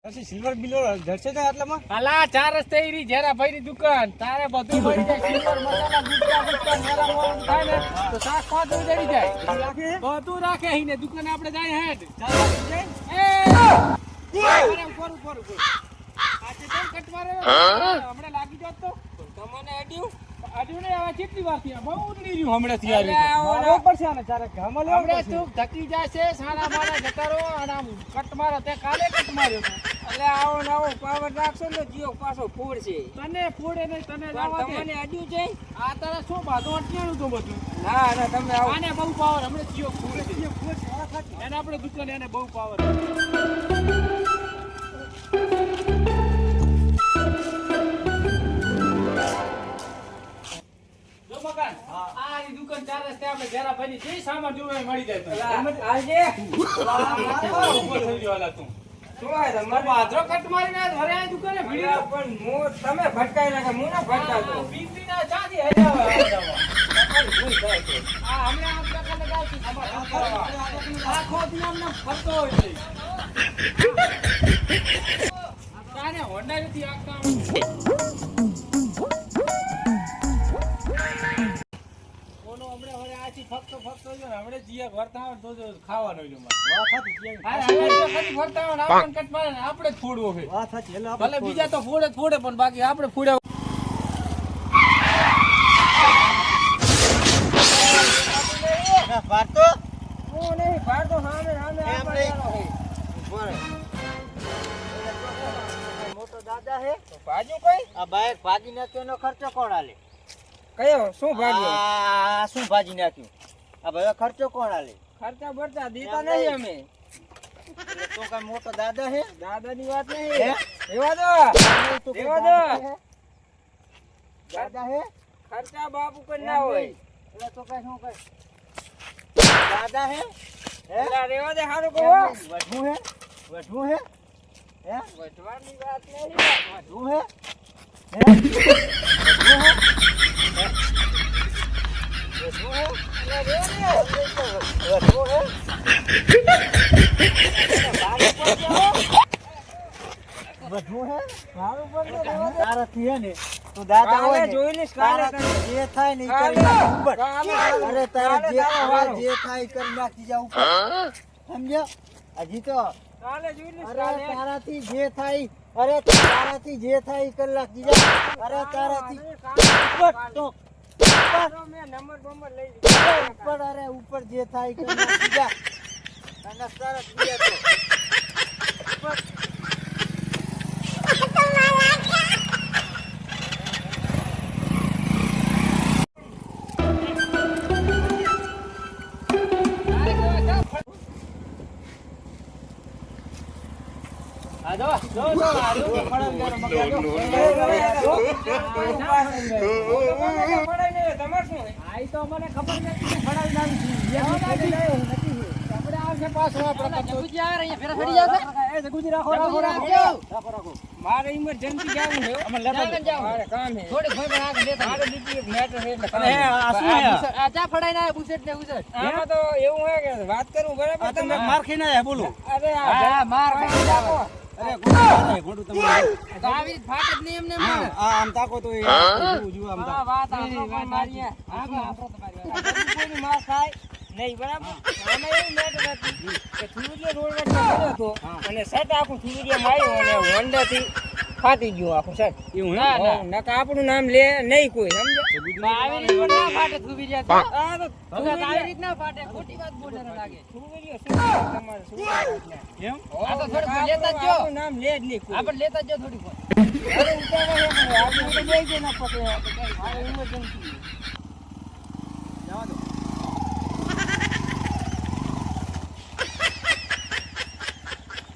પછી સિલ્વર બિલો જડશે તો આટલામાં અલા ચાર રસ્તે ઈરી જેરા ભાઈ ની દુકાન તારે બધું મળી જાય સિલ્વર મસાલા ગુટકા મેરા મોરમ થાય ને તો શાક પાંચ ઉજડી જાય બધું રાખે હીને દુકાને આપણે જાય હેડ ચાલ જાય કોરું આજે કેમ કટ મારે હમણે લાગી જાત તો તમને અડ્યું ને આવા કેટલી વાર થયા બહુ ઉતરી રહ્યું હમણે થી આવી ઉપર છે આને ચારે ગામમાં લેવો હમણે તું ધકી જાશે સાના મારા જતારો અને આમ કટ મારો તે કાલે કટ માર્યો એટલે આવો નવો પાવર રાખશો ને જીઓ પાછો ફોડશે તને ફોડે નહીં તને જવા દે તમને અડ્યું છે આ તારે શું બાધો અટકેલું તો બધું ના ના તમે આવો આને બહુ પાવર હમણે જીઓ ફોડશે એને આપણે દુકાન એને બહુ પાવર દુકાન ચાર રસ્તે આપણે ઘેરા ભાઈ જે સામાન જોવે મળી જાય આજે ઉપર થઈ ગયો હાલા તું શું આ તમારે આધરો કટ મારીને ઘરે આ દુકાને ભીડી પણ મો તમે ભટકાઈ નાખે મુ ના ભટકાતો બીપી ના ચાદી હજાવ આ હમણે આ પ્રકાર લગાવતી આ ખોદ નામ ફરતો હોય છે તાને હોન્ડા નથી આખા ફક્ત હમણે જીયા ભરતા હોય તો ખાવાનો જો વાત સાચી કે ખાલી ભરતા હોય આપણ કટ મારે આપણે જ ફોડવો છે વાત સાચી એટલે ભલે બીજા તો ફોડે પણ બાકી આપણે ફોડે ભારતો હું નહીં ભારતો સામે આપણે મોટો દાદા હે તો ભાજુ કઈ આ બાઈક ભાગી નાખ્યો એનો ખર્ચો કોણ આલે કયો શું ભાગ્યો આ શું ભાજી નાખ્યું આ ભાઈ ખર્ચો કોણ આલે ખર્ચા બરચા દેતા નહીં અમે તો કઈ મોટો દાદા હે દાદાની વાત નહીં એવા દો દાદા હે ખર્ચા બાપુ કઈ ના હોય એટલે તો કઈ શું કઈ દાદા હે એલા રેવા દે હારું કહો વઢવું હે હે વઢવાની વાત નહીં વઢવું હે જે થાય ને સમજ્યો હજી તો તારાથી જે થાય અરે તારાથી જે થાય કરી નાખી જા અરે તારાથી ઉપર જે થાય કરી નાખી જા અને સરસ મારે ઇમરજન્સી જવું છે મારે કામ છે થોડી મારે બીજી એક મેટર છે એટલે કામ આ જા ફડાઈ ના બુસેટ ને બુસેટ એમાં તો એવું હે કે વાત કરું બરાબર તમે માર ખાઈને આયા બોલો અરે આ માર ખાઈને જાવો અરે ગોડું તમે આવી ફાટ જ નહીં એમને આમ તાકો તો જુઓ આમ તાકો વાત મારી આ તમારી કોઈ માર ખાય નહીં બરાબર આમે એવું મેટર હતી કે થુરિયા રોડ પર ગયો હતો અને સેટ આખું થુરિયા માર્યો અને હોન્ડા થી ફાટી ગયું આખું સેટ એવું ના નકા આપણું નામ લે નહીં કોઈ સમજે આવી રીત ના ફાટે થુરિયા તો આ તો આવી રીત ના ફાટે ખોટી વાત બોલે લાગે થુરિયા શું તમારે શું એમ આ તો થોડું લેતા જ જો નામ લે જ નહીં કોઈ આપણે લેતા જ જો થોડી અરે ઉતારે હે આપણે તો જઈ કે ના પકડે મારે ઇમરજન્સી